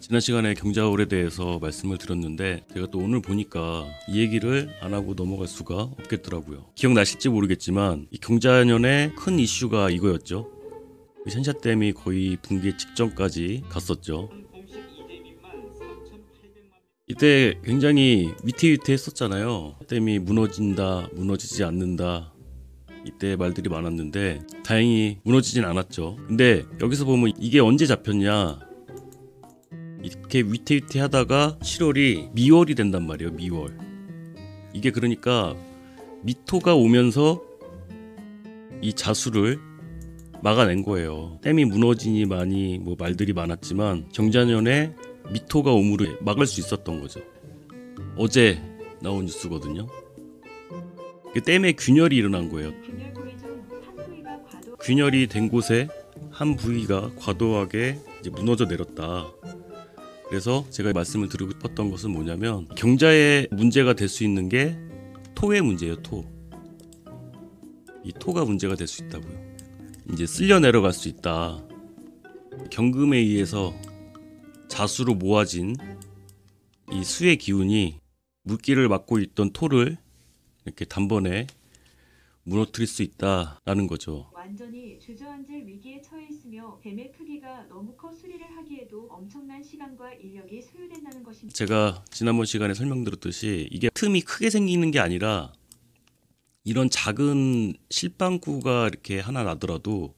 지난 시간에 경자월에 대해서 말씀을 드렸는데 제가 또 오늘 보니까 이 얘기를 안 하고 넘어갈 수가 없겠더라고요. 기억나실지 모르겠지만 이 경자년의 큰 이슈가 이거였죠. 샨샤댐이 거의 붕괴 직전까지 갔었죠. 이때 굉장히 위태위태했었잖아요. 댐이 무너진다, 무너지지 않는다, 이때 말들이 많았는데 다행히 무너지진 않았죠. 근데 여기서 보면 이게 언제 잡혔냐, 이렇게 위태위태하다가 7월이 미월이 된단 말이에요. 미월. 이게 그러니까 미토가 오면서 이 자수를 막아낸 거예요. 댐이 무너지니 많이 뭐 말들이 많았지만 경자년에 미토가 오므로 막을 수 있었던 거죠. 어제 나온 뉴스거든요. 댐에 균열이 일어난 거예요. 균열이 된 곳에 한 부위가 과도하게 이제 무너져 내렸다. 그래서 제가 말씀을 드리고 싶었던 것은 뭐냐면, 경자의 문제가 될 수 있는 게 토의 문제예요. 이 토가 문제가 될 수 있다고요. 이제 쓸려 내려갈 수 있다. 경금에 의해서 자수로 모아진 이 수의 기운이 물기를 막고 있던 토를 이렇게 단번에 무너뜨릴 수 있다라는 거죠. 완전히 주저앉을 위기에 처해 있으며 댐의 크기가 너무 커 수리를 하기에도 엄청난 시간과 인력이 소요된다는 것입니다. 제가 지난번 시간에 설명드렸듯이 이게 틈이 크게 생기는 게 아니라 이런 작은 실방구가 이렇게 하나 나더라도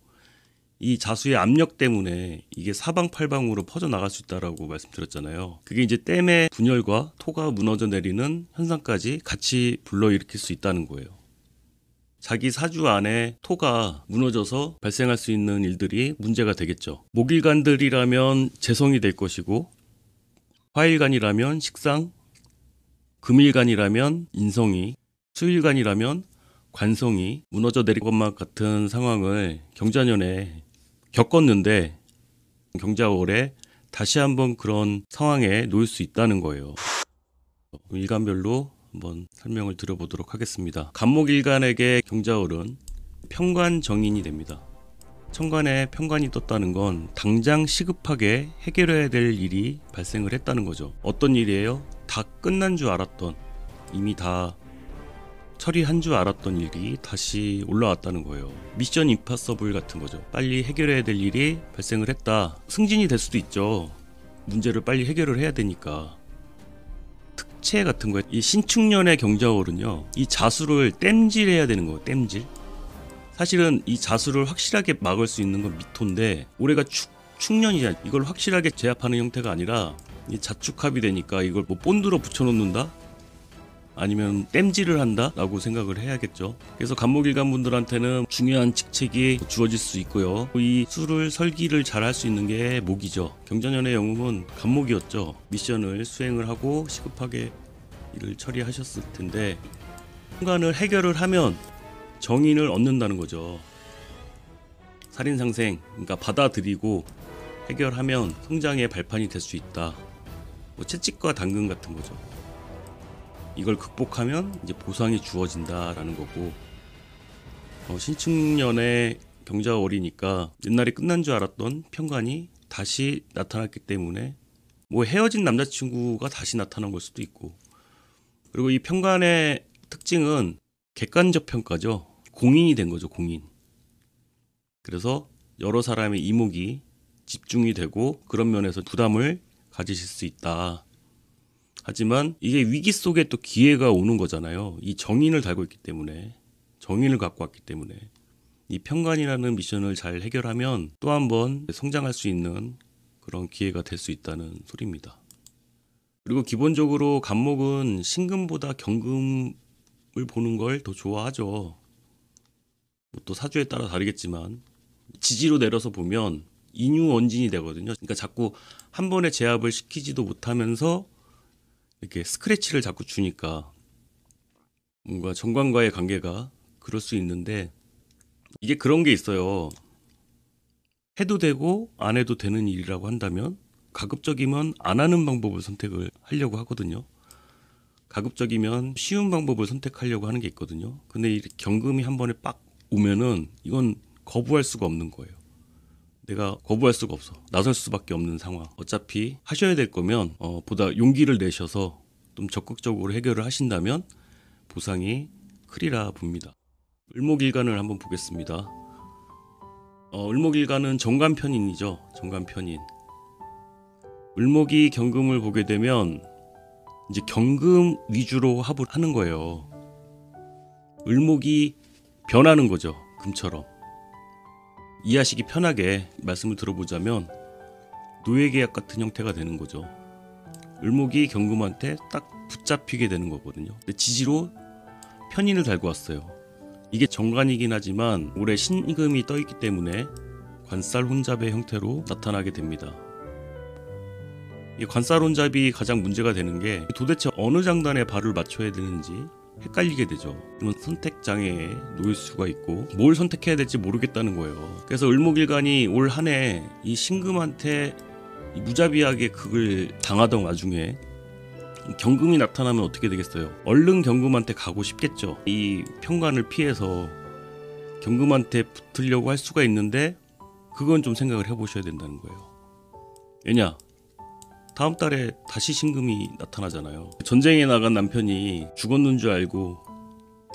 이 자수의 압력 때문에 이게 사방팔방으로 퍼져나갈 수 있다라고 말씀드렸잖아요. 그게 이제 댐의 분열과 토가 무너져 내리는 현상까지 같이 불러일으킬 수 있다는 거예요. 자기 사주 안에 토가 무너져서 발생할 수 있는 일들이 문제가 되겠죠. 목일간들이라면 재성이 될 것이고, 화일간이라면 식상, 금일간이라면 인성이, 수일간이라면 관성이 무너져 내릴 것만 같은 상황을 경자년에 겪었는데, 경자월에 다시 한번 그런 상황에 놓일 수 있다는 거예요. 일간별로 한번 설명을 드려보도록 하겠습니다. 간목일간에게 경자월은 평관정인이 됩니다. 천간에 평관이 떴다는 건 당장 시급하게 해결해야 될 일이 발생을 했다는 거죠. 어떤 일이에요? 다 끝난 줄 알았던, 이미 다 처리한 줄 알았던 일이 다시 올라왔다는 거예요. 미션 임파서블 같은 거죠. 빨리 해결해야 될 일이 발생을 했다. 승진이 될 수도 있죠. 문제를 빨리 해결을 해야 되니까. 특채 같은 거예요. 이 신축년의 경자월은요, 이 자수를 땜질해야 되는 거예요. 땜질. 사실은 이 자수를 확실하게 막을 수 있는 건 미토인데, 올해가 축년이잖아요. 이걸 확실하게 제압하는 형태가 아니라 이 자축합이 되니까 이걸 뭐 본드로 붙여놓는다? 아니면 땜질을 한다? 라고 생각을 해야겠죠. 그래서 간목일간 분들한테는 중요한 직책이 주어질 수 있고요. 이 수를 설기를 잘 할 수 있는 게 목이죠. 경자년의 영웅은 간목이었죠. 미션을 수행을 하고 시급하게 일을 처리하셨을 텐데, 순간을 해결을 하면 정인을 얻는다는 거죠. 살인상생, 그러니까 받아들이고 해결하면 성장의 발판이 될 수 있다. 뭐 채찍과 당근 같은 거죠. 이걸 극복하면 이제 보상이 주어진다라는 거고, 신축년의 경자월이니까 옛날에 끝난 줄 알았던 평관이 다시 나타났기 때문에 뭐 헤어진 남자친구가 다시 나타난 걸 수도 있고, 그리고 이 평관의 특징은 객관적 평가죠. 공인이 된 거죠. 공인. 그래서 여러 사람의 이목이 집중이 되고 그런 면에서 부담을 가지실 수 있다. 하지만 이게 위기 속에 또 기회가 오는 거잖아요. 이 정인을 달고 있기 때문에, 정인을 갖고 왔기 때문에 이 평관이라는 미션을 잘 해결하면 또 한 번 성장할 수 있는 그런 기회가 될 수 있다는 소리입니다. 그리고 기본적으로 간목은 신금보다 경금을 보는 걸 더 좋아하죠. 또 사주에 따라 다르겠지만 지지로 내려서 보면 인유원진이 되거든요. 그러니까 자꾸 한 번에 제압을 시키지도 못하면서 이렇게 스크래치를 자꾸 주니까 뭔가 정관과의 관계가 그럴 수 있는데, 이게 그런 게 있어요. 해도 되고 안 해도 되는 일이라고 한다면 가급적이면 안 하는 방법을 선택을 하려고 하거든요. 가급적이면 쉬운 방법을 선택하려고 하는 게 있거든요. 근데 이 경금이 한 번에 빡 오면은 이건 거부할 수가 없는 거예요. 내가 거부할 수가 없어. 나설 수밖에 없는 상황. 어차피 하셔야 될 거면 보다 용기를 내셔서 좀 적극적으로 해결을 하신다면 보상이 크리라 봅니다. 을목일간을 한번 보겠습니다. 을목일간은 정관편인이죠. 정관편인. 을목이 경금을 보게 되면 이제 경금 위주로 합을 하는 거예요. 을목이 변하는 거죠. 금처럼. 이해하시기 편하게 말씀을 들어보자면 노예계약 같은 형태가 되는 거죠. 을목이 경금한테 딱 붙잡히게 되는 거거든요. 근데 지지로 편인을 달고 왔어요. 이게 정관이긴 하지만 올해 신금이 떠있기 때문에 관살 혼잡의 형태로 나타나게 됩니다. 이 관살 혼잡이 가장 문제가 되는 게 도대체 어느 장단에 발을 맞춰야 되는지 헷갈리게 되죠. 그러면 선택 장애에 놓일 수가 있고 뭘 선택해야 될지 모르겠다는 거예요. 그래서 을목일간이 올 한 해 이 신금한테 무자비하게 극을 당하던 와중에 경금이 나타나면 어떻게 되겠어요? 얼른 경금한테 가고 싶겠죠. 이 편관을 피해서 경금한테 붙으려고 할 수가 있는데 그건 좀 생각을 해보셔야 된다는 거예요. 왜냐? 다음 달에 다시 신금이 나타나잖아요. 전쟁에 나간 남편이 죽었는 줄 알고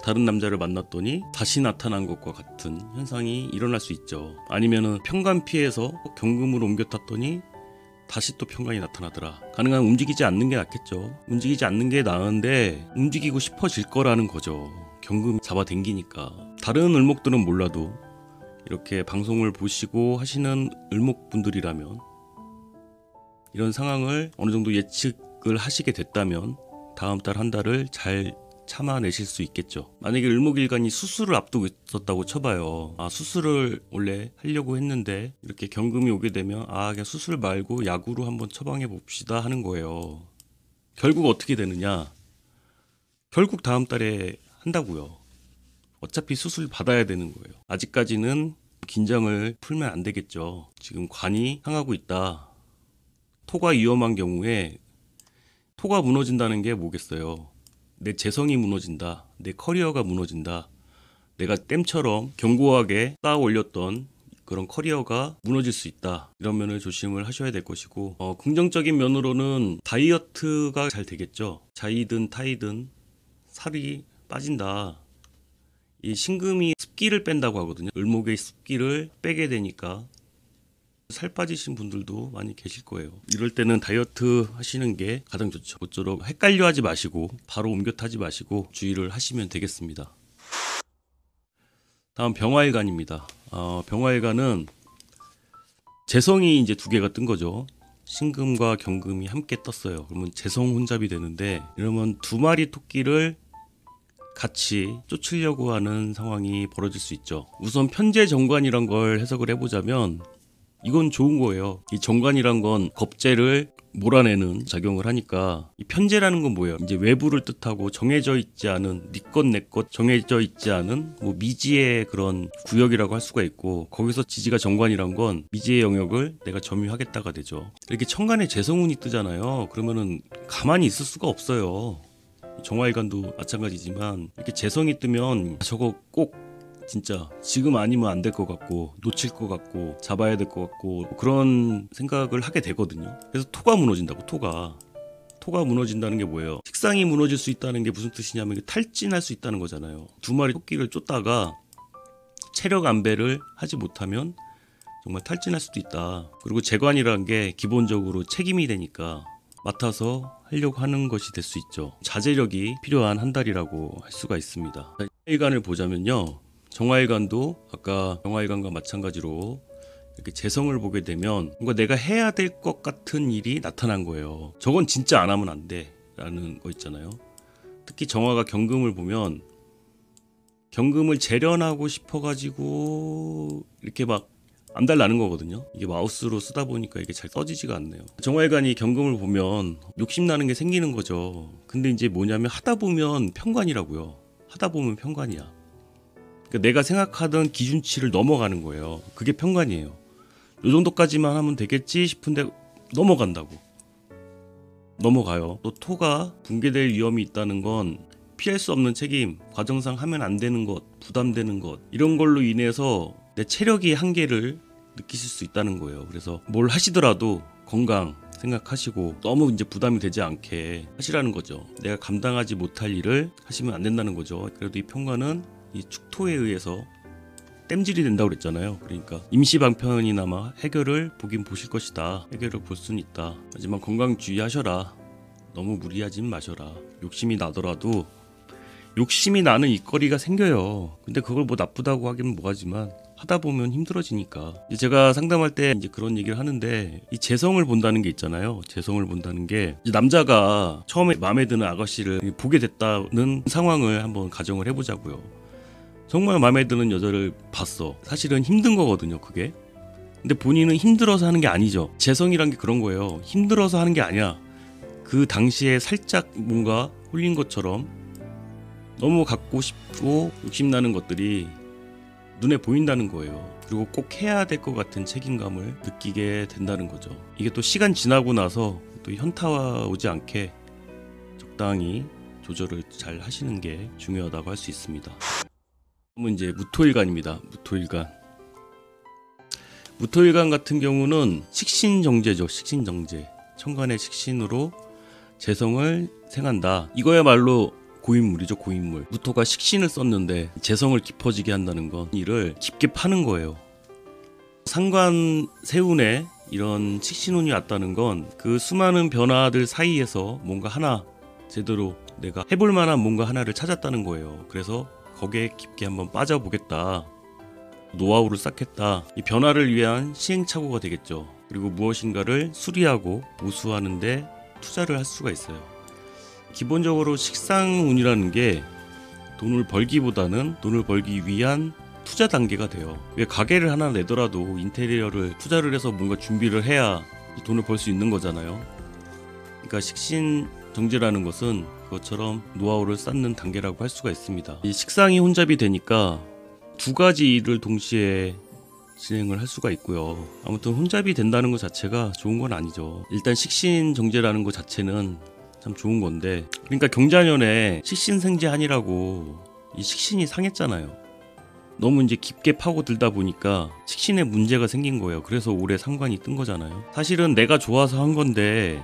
다른 남자를 만났더니 다시 나타난 것과 같은 현상이 일어날 수 있죠. 아니면은 편관 피해서 경금으로 옮겨 탔더니 다시 또 편관이 나타나더라. 가능하면 움직이지 않는 게 낫겠죠. 움직이지 않는 게 나은데 움직이고 싶어질 거라는 거죠. 경금 잡아당기니까. 다른 을목들은 몰라도 이렇게 방송을 보시고 하시는 을목분들이라면 이런 상황을 어느 정도 예측을 하시게 됐다면 다음 달 한 달을 잘 참아내실 수 있겠죠. 만약에 을목일간이 수술을 앞두고 있었다고 쳐봐요. 수술을 원래 하려고 했는데 이렇게 경금이 오게 되면 그냥 수술 말고 약으로 한번 처방해 봅시다 하는 거예요. 결국 어떻게 되느냐? 결국 다음 달에 한다고요. 어차피 수술 받아야 되는 거예요. 아직까지는 긴장을 풀면 안 되겠죠. 지금 관이 상하고 있다. 토가 위험한 경우에 토가 무너진다는 게 뭐겠어요? 내 재성이 무너진다. 내 커리어가 무너진다. 내가 댐처럼 견고하게 쌓아 올렸던 그런 커리어가 무너질 수 있다. 이런 면을 조심을 하셔야 될 것이고 긍정적인 면으로는 다이어트가 잘 되겠죠. 자이든 타이든 살이 빠진다. 이 신금이 습기를 뺀다고 하거든요. 을목의 습기를 빼게 되니까 살 빠지신 분들도 많이 계실 거예요. 이럴 때는 다이어트 하시는 게 가장 좋죠. 모쪼록 헷갈려 하지 마시고 바로 옮겨 타지 마시고 주의를 하시면 되겠습니다. 다음 병화일간입니다. 병화일간은 재성이 이제 두 개가 뜬 거죠. 신금과 경금이 함께 떴어요. 그러면 재성 혼잡이 되는데 이러면 두 마리 토끼를 같이 쫓으려고 하는 상황이 벌어질 수 있죠. 우선 편재 정관이란 걸 해석을 해보자면 이건 좋은 거예요. 이 정관이란 건 겁재를 몰아내는 작용을 하니까 이 편재라는 건 뭐예요? 이제 외부를 뜻하고 정해져 있지 않은 네 것 내 것 정해져 있지 않은 뭐 미지의 그런 구역이라고 할 수가 있고 거기서 지지가 정관이란 건 미지의 영역을 내가 점유하겠다가 되죠. 이렇게 천간에 재성운이 뜨잖아요. 그러면은 가만히 있을 수가 없어요. 정화일간도 마찬가지지만 이렇게 재성이 뜨면 저거 꼭 진짜 지금 아니면 안 될 것 같고 놓칠 것 같고 잡아야 될 것 같고 그런 생각을 하게 되거든요. 그래서 토가 무너진다고. 토가 무너진다는 게 뭐예요? 식상이 무너질 수 있다는 게 무슨 뜻이냐면 탈진할 수 있다는 거잖아요. 두 마리 토끼를 쫓다가 체력 안배를 하지 못하면 정말 탈진할 수도 있다. 그리고 재관이라는 게 기본적으로 책임이 되니까 맡아서 하려고 하는 것이 될 수 있죠. 자제력이 필요한 한 달이라고 할 수가 있습니다. 일간을 보자면요. 정화일간도 아까 병화일간과 마찬가지로 이렇게 재성을 보게 되면 뭔가 내가 해야 될 것 같은 일이 나타난 거예요. 저건 진짜 안 하면 안 돼 라는 거 있잖아요. 특히 정화가 경금을 보면 경금을 재련하고 싶어가지고 이렇게 막 안달나는 거거든요. 이게 마우스로 쓰다 보니까 이게 잘 써지지가 않네요. 정화일간이 경금을 보면 욕심나는 게 생기는 거죠. 근데 이제 뭐냐면 하다 보면 편관이라고요. 하다 보면 편관이야. 그러니까 내가 생각하던 기준치를 넘어가는 거예요. 그게 편관이에요. 이 정도까지만 하면 되겠지 싶은데 넘어간다고. 넘어가요. 또 토가 붕괴될 위험이 있다는 건 피할 수 없는 책임, 과정상 하면 안 되는 것, 부담되는 것 이런 걸로 인해서 내 체력이 한계를 느끼실 수 있다는 거예요. 그래서 뭘 하시더라도 건강 생각하시고 너무 이제 부담이 되지 않게 하시라는 거죠. 내가 감당하지 못할 일을 하시면 안 된다는 거죠. 그래도 이 평관은 이 축토에 의해서 땜질이 된다고 그랬잖아요. 그러니까 임시 방편이나마 해결을 보긴 보실 것이다. 해결을 볼 수는 있다. 하지만 건강 주의하셔라. 너무 무리하진 마셔라. 욕심이 나더라도 욕심이 나는 일거리가 생겨요. 근데 그걸 뭐 나쁘다고 하기는 뭐하지만 하다 보면 힘들어지니까. 제가 상담할 때 이제 그런 얘기를 하는데 이 재성을 본다는 게 있잖아요. 재성을 본다는 게 이제 남자가 처음에 마음에 드는 아가씨를 보게 됐다는 상황을 한번 가정을 해보자고요. 정말 마음에 드는 여자를 봤어. 사실은 힘든 거거든요, 그게. 근데 본인은 힘들어서 하는 게 아니죠. 재성이란 게 그런 거예요. 힘들어서 하는 게 아니야. 그 당시에 살짝 뭔가 홀린 것처럼 너무 갖고 싶고 욕심나는 것들이 눈에 보인다는 거예요. 그리고 꼭 해야 될 것 같은 책임감을 느끼게 된다는 거죠. 이게 또 시간 지나고 나서 또 현타와 오지 않게 적당히 조절을 잘 하시는 게 중요하다고 할 수 있습니다. 그러면 이제 무토일간입니다. 무토일간. 무토일간 같은 경우는 식신정제죠. 식신정제. 천간의 식신으로 재성을 생한다. 이거야말로 고인물이죠. 고인물. 무토가 식신을 썼는데 재성을 깊어지게 한다는 건 이를 깊게 파는 거예요. 상관 세운에 이런 식신운이 왔다는 건 그 수많은 변화들 사이에서 뭔가 하나 제대로 내가 해볼 만한 뭔가 하나를 찾았다는 거예요. 그래서 거기에 깊게 한번 빠져보겠다. 노하우를 쌓겠다. 이 변화를 위한 시행착오가 되겠죠. 그리고 무엇인가를 수리하고 우수하는데 투자를 할 수가 있어요. 기본적으로 식상운이라는 게 돈을 벌기보다는 돈을 벌기 위한 투자 단계가 돼요. 왜 가게를 하나 내더라도 인테리어를 투자를 해서 뭔가 준비를 해야 돈을 벌 수 있는 거잖아요. 그러니까 식신정제라는 것은 그것처럼 노하우를 쌓는 단계라고 할 수가 있습니다. 이 식상이 혼잡이 되니까 두 가지 일을 동시에 진행을 할 수가 있고요. 아무튼 혼잡이 된다는 것 자체가 좋은 건 아니죠. 일단 식신정제라는 것 자체는 참 좋은 건데, 그러니까 경자년에 식신생제한이라고 이 식신이 상했잖아요. 너무 이제 깊게 파고들다 보니까 식신에 문제가 생긴 거예요. 그래서 올해 상관이 뜬 거잖아요. 사실은 내가 좋아서 한 건데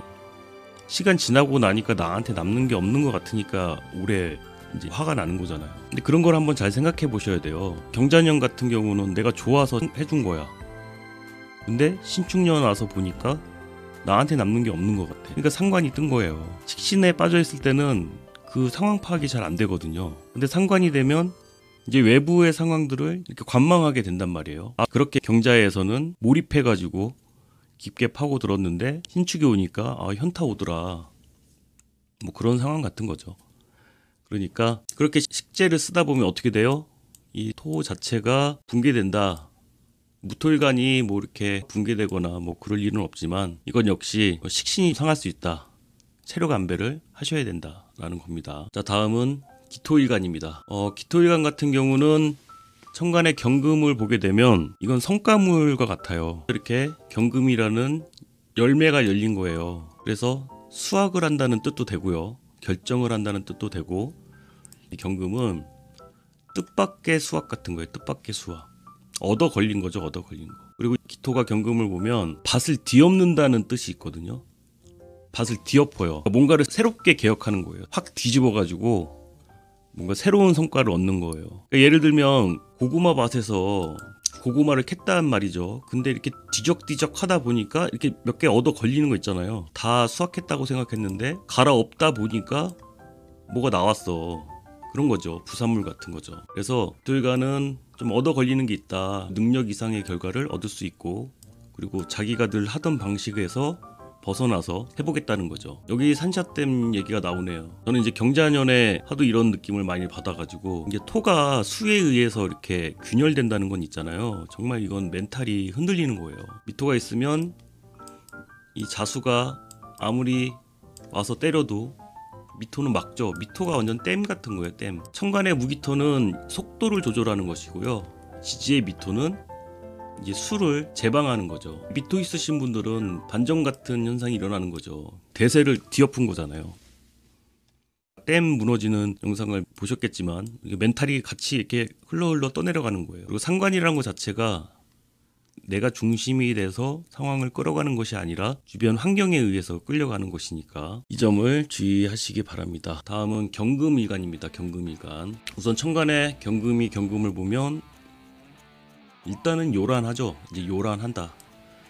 시간 지나고 나니까 나한테 남는 게 없는 것 같으니까 올해 이제 화가 나는 거잖아요. 근데 그런 걸 한번 잘 생각해 보셔야 돼요. 경자년 같은 경우는 내가 좋아서 해준 거야. 근데 신축년 와서 보니까 나한테 남는 게 없는 것 같아. 그러니까 상관이 뜬 거예요. 식신에 빠져 있을 때는 그 상황 파악이 잘 안 되거든요. 근데 상관이 되면 이제 외부의 상황들을 이렇게 관망하게 된단 말이에요. 그렇게 경자에서는 몰입해가지고 깊게 파고들었는데 신축이 오니까 현타 오더라. 뭐 그런 상황 같은 거죠. 그러니까 그렇게 식재를 쓰다 보면 어떻게 돼요? 이 토 자체가 붕괴된다. 무토일간이 뭐 이렇게 붕괴되거나 뭐 그럴 일은 없지만 이건 역시 식신이 상할 수 있다. 체력 안배를 하셔야 된다라는 겁니다. 자, 다음은 기토일간입니다. 기토일간 같은 경우는 천간의 경금을 보게 되면 이건 성가물과 같아요. 이렇게 경금이라는 열매가 열린 거예요. 그래서 수확을 한다는 뜻도 되고요. 결정을 한다는 뜻도 되고, 이 경금은 뜻밖의 수확 같은 거예요. 뜻밖의 수확. 얻어 걸린 거죠. 얻어 걸린 거. 그리고 기토가 경금을 보면 밭을 뒤엎는다는 뜻이 있거든요. 밭을 뒤엎어요. 뭔가를 새롭게 개혁하는 거예요. 확 뒤집어가지고 뭔가 새로운 성과를 얻는 거예요. 그러니까 예를 들면 고구마 밭에서 고구마를 캤단 말이죠. 근데 이렇게 뒤적뒤적 하다 보니까 이렇게 몇 개 얻어 걸리는 거 있잖아요. 다 수확했다고 생각했는데 갈아엎다 보니까 뭐가 나왔어. 그런 거죠. 부산물 같은 거죠. 그래서 기토일간은 좀 얻어 걸리는 게 있다. 능력 이상의 결과를 얻을 수 있고, 그리고 자기가 늘 하던 방식에서 벗어나서 해보겠다는 거죠. 여기 산샤댐 얘기가 나오네요. 저는 이제 경자년에 하도 이런 느낌을 많이 받아가지고, 이게 토가 수에 의해서 이렇게 균열된다는 건 있잖아요. 정말 이건 멘탈이 흔들리는 거예요. 미토가 있으면 이 자수가 아무리 와서 때려도 미토는 막죠. 미토가 완전 댐 같은 거예요. 댐. 천간의 무기토는 속도를 조절하는 것이고요. 지지의 미토는 이제 수를 제방하는 거죠. 미토 있으신 분들은 반전 같은 현상이 일어나는 거죠. 대세를 뒤엎은 거잖아요. 댐 무너지는 영상을 보셨겠지만 멘탈이 같이 이렇게 흘러 떠내려가는 거예요. 그리고 상관이라는 것 자체가 내가 중심이 돼서 상황을 끌어가는 것이 아니라 주변 환경에 의해서 끌려가는 것이니까 이 점을 주의하시기 바랍니다. 다음은 경금일간입니다. 경금일간. 우선 천간에 경금이 경금을 보면 일단은 요란하죠. 이제 요란한다.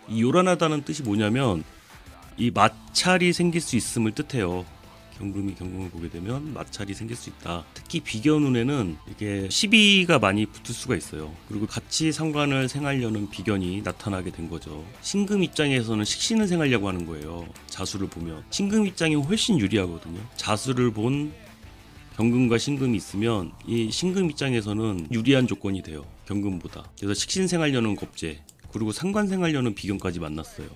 이 요란하다는 뜻이 뭐냐면 이 마찰이 생길 수 있음을 뜻해요. 경금이 경금을 보게 되면 마찰이 생길 수 있다. 특히 비견운에는 이게 시비가 많이 붙을 수가 있어요. 그리고 같이 상관을 생하려는 비견이 나타나게 된 거죠. 신금 입장에서는 식신을 생하려고 하는 거예요. 자수를 보면 신금 입장이 훨씬 유리하거든요. 자수를 본 경금과 신금이 있으면 이 신금 입장에서는 유리한 조건이 돼요. 경금보다. 그래서 식신 생하려는 겁재 그리고 상관 생하려는 비견까지 만났어요.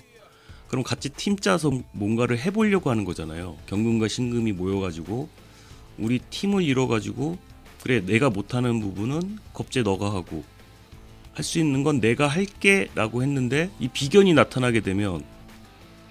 그럼 같이 팀 짜서 뭔가를 해보려고 하는 거잖아요. 경금과 신금이 모여가지고 우리 팀을 이뤄가지고 그래 내가 못하는 부분은 겁재 너가 하고 할 수 있는 건 내가 할게 라고 했는데 이 비견이 나타나게 되면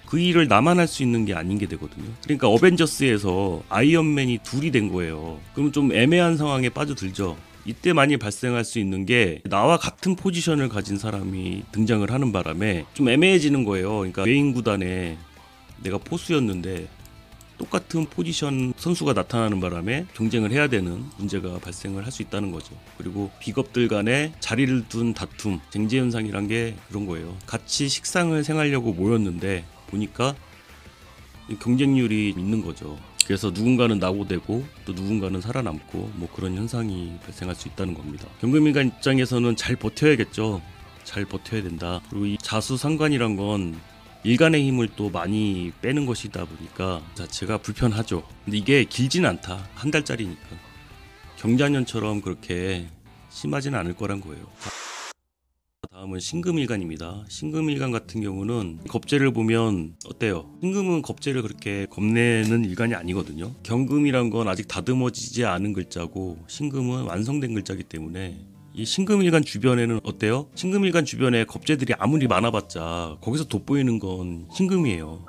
그 일을 나만 할 수 있는 게 아닌 게 되거든요. 그러니까 어벤져스에서 아이언맨이 둘이 된 거예요. 그럼 좀 애매한 상황에 빠져들죠. 이때 많이 발생할 수 있는 게 나와 같은 포지션을 가진 사람이 등장을 하는 바람에 좀 애매해지는 거예요. 그러니까 메인 구단에 내가 포수였는데 똑같은 포지션 선수가 나타나는 바람에 경쟁을 해야 되는 문제가 발생을 할 수 있다는 거죠. 그리고 비겁들 간에 자리를 둔 다툼, 쟁제 현상이란 게 그런 거예요. 같이 식상을 생하려고 모였는데 보니까 경쟁률이 있는 거죠. 그래서 누군가는 낙오되고 또 누군가는 살아남고 뭐 그런 현상이 발생할 수 있다는 겁니다. 경금일간 입장에서는 잘 버텨야겠죠. 잘 버텨야 된다. 그리고 이 자수상관이란 건 일간의 힘을 또 많이 빼는 것이다 보니까 자체가 불편하죠. 근데 이게 길진 않다. 한 달짜리니까. 경자년처럼 그렇게 심하지는 않을 거란 거예요. 다음은 신금일간입니다. 신금일간 같은 경우는 겁재를 보면 어때요? 신금은 겁재를 그렇게 겁내는 일간이 아니거든요. 경금이란 건 아직 다듬어지지 않은 글자고 신금은 완성된 글자이기 때문에 이 신금일간 주변에는 어때요? 신금일간 주변에 겁재들이 아무리 많아봤자 거기서 돋보이는 건 신금이에요.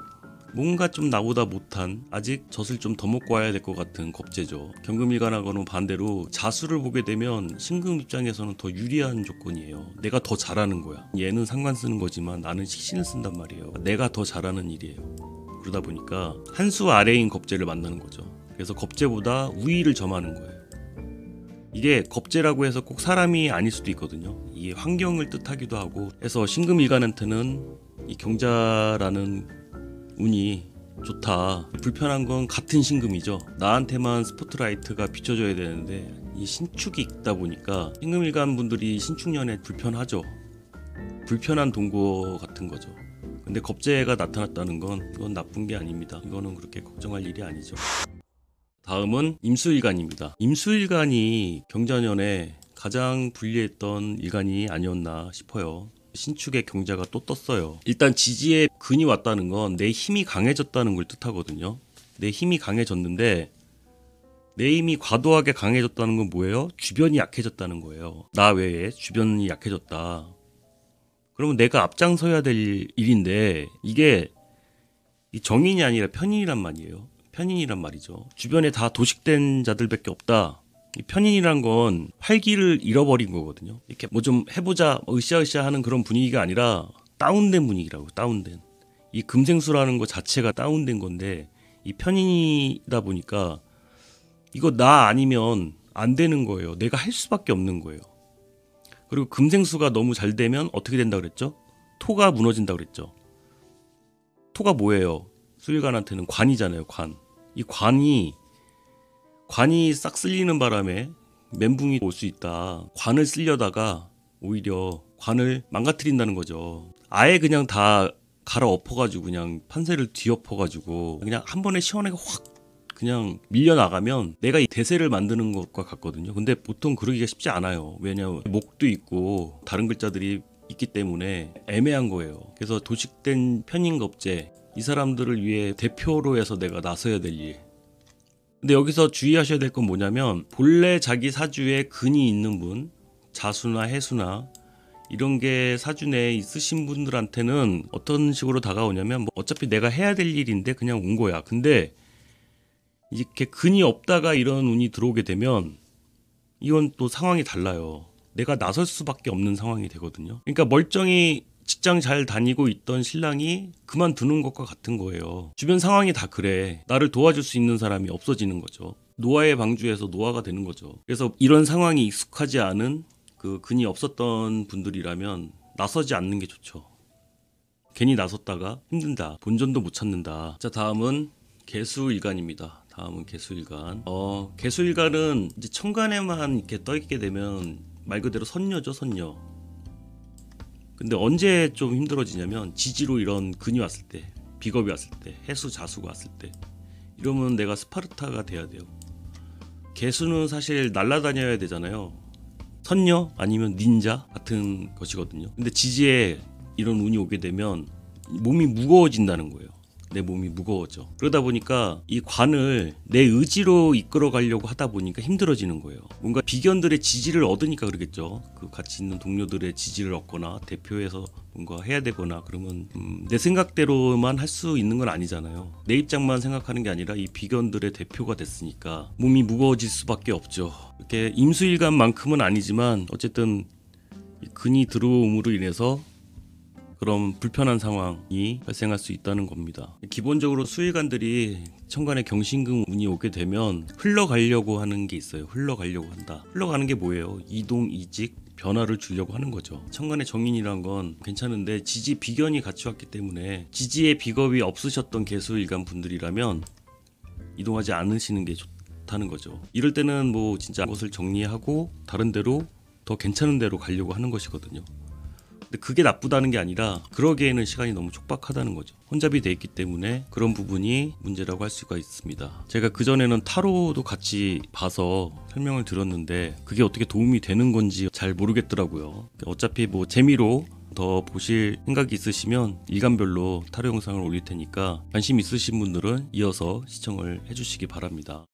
뭔가 좀 나보다 못한 아직 젖을 좀 더 먹고 와야 될 것 같은 겁재죠. 경금일간하고는 반대로 자수를 보게 되면 신금 입장에서는 더 유리한 조건이에요. 내가 더 잘하는 거야. 얘는 상관 쓰는 거지만 나는 식신을 쓴단 말이에요. 내가 더 잘하는 일이에요. 그러다 보니까 한 수 아래인 겁재를 만나는 거죠. 그래서 겁재보다 우위를 점하는 거예요. 이게 겁재라고 해서 꼭 사람이 아닐 수도 있거든요. 이게 환경을 뜻하기도 하고 해서 신금일간한테는 이 경자라는 운이 좋다. 불편한 건 같은 신금이죠. 나한테만 스포트라이트가 비춰져야 되는데 이 신축이 있다 보니까 신금일간 분들이 신축년에 불편하죠. 불편한 동거 같은 거죠. 근데 겁재가 나타났다는 건 이건 나쁜 게 아닙니다. 이거는 그렇게 걱정할 일이 아니죠. 다음은 임수일간입니다. 임수일간이 경자년에 가장 불리했던 일간이 아니었나 싶어요. 신축의 경자가 또 떴어요. 일단 지지에 근이 왔다는 건 내 힘이 강해졌다는 걸 뜻하거든요. 내 힘이 강해졌는데 내 힘이 과도하게 강해졌다는 건 뭐예요? 주변이 약해졌다는 거예요. 나 외에 주변이 약해졌다. 그러면 내가 앞장서야 될 일인데 이게 정인이 아니라 편인이란 말이에요. 편인이란 말이죠. 주변에 다 도식된 자들밖에 없다. 이 편인이란 건 활기를 잃어버린 거거든요. 이렇게 뭐 좀 해보자 으쌰으쌰 하는 그런 분위기가 아니라 다운된 분위기라고. 다운된 이 금생수라는 것 자체가 다운된 건데 이 편인이다 보니까 이거 나 아니면 안 되는 거예요. 내가 할 수밖에 없는 거예요. 그리고 금생수가 너무 잘 되면 어떻게 된다 그랬죠? 토가 무너진다 그랬죠. 토가 뭐예요? 수일간한테는 관이잖아요. 관. 이 관이 싹 쓸리는 바람에 멘붕이 올 수 있다. 관을 쓰려다가 오히려 관을 망가뜨린다는 거죠. 아예 그냥 다 갈아엎어가지고 그냥 판세를 뒤엎어가지고 그냥 한 번에 시원하게 확 그냥 밀려나가면 내가 이 대세를 만드는 것과 같거든요. 근데 보통 그러기가 쉽지 않아요. 왜냐하면 목도 있고 다른 글자들이 있기 때문에 애매한 거예요. 그래서 도식된 편인겁재 이 사람들을 위해 대표로 해서 내가 나서야 될 일. 근데 여기서 주의하셔야 될 건 뭐냐면 본래 자기 사주에 근이 있는 분, 자수나 해수나 이런 게 사주 내에 있으신 분들한테는 어떤 식으로 다가오냐면 뭐 어차피 내가 해야 될 일인데 그냥 온 거야. 근데 이렇게 근이 없다가 이런 운이 들어오게 되면 이건 또 상황이 달라요. 내가 나설 수밖에 없는 상황이 되거든요. 그러니까 멀쩡히 직장 잘 다니고 있던 신랑이 그만두는 것과 같은 거예요. 주변 상황이 다 그래. 나를 도와줄 수 있는 사람이 없어지는 거죠. 노아의 방주에서 노아가 되는 거죠. 그래서 이런 상황이 익숙하지 않은 그 근이 없었던 분들이라면 나서지 않는 게 좋죠. 괜히 나섰다가 힘든다. 본전도 못 찾는다. 자, 다음은 개수일간입니다. 다음은 개수일간. 개수일간은 이제 천간에만 이렇게 떠 있게 되면 말 그대로 선녀죠, 선녀. 근데 언제 좀 힘들어지냐면 지지로 이런 근이 왔을 때, 비겁이 왔을 때, 해수 자수가 왔을 때, 이러면 내가 스파르타가 돼야 돼요. 개수는 사실 날아다녀야 되잖아요. 선녀 아니면 닌자 같은 것이거든요. 근데 지지에 이런 운이 오게 되면 몸이 무거워진다는 거예요. 내 몸이 무거워져. 그러다 보니까 이 관을 내 의지로 이끌어 가려고 하다 보니까 힘들어지는 거예요. 뭔가 비견들의 지지를 얻으니까 그러겠죠. 그 같이 있는 동료들의 지지를 얻거나 대표해서 뭔가 해야 되거나 그러면 내 생각대로만 할 수 있는 건 아니잖아요. 내 입장만 생각하는 게 아니라 이 비견들의 대표가 됐으니까 몸이 무거워질 수밖에 없죠. 이렇게 임수일간만큼은 아니지만 어쨌든 근이 들어옴으로 인해서 그런 불편한 상황이 발생할 수 있다는 겁니다. 기본적으로 수일간들이 천간에 경신금 운이 오게 되면 흘러가려고 하는 게 있어요. 흘러가려고 한다. 흘러가는 게 뭐예요? 이동, 이직, 변화를 주려고 하는 거죠. 천간의 정인이란 건 괜찮은데 지지, 비견이 같이 왔기 때문에 지지의 비겁이 없으셨던 개수일간 분들이라면 이동하지 않으시는 게 좋다는 거죠. 이럴 때는 뭐 진짜 것을 정리하고 다른 데로 더 괜찮은 데로 가려고 하는 것이거든요. 근데 그게 나쁘다는 게 아니라 그러기에는 시간이 너무 촉박하다는 거죠. 혼잡이 돼 있기 때문에 그런 부분이 문제라고 할 수가 있습니다. 제가 그전에는 타로도 같이 봐서 설명을 들었는데 그게 어떻게 도움이 되는 건지 잘 모르겠더라고요. 어차피 뭐 재미로 더 보실 생각이 있으시면 일간별로 타로 영상을 올릴 테니까 관심 있으신 분들은 이어서 시청을 해주시기 바랍니다.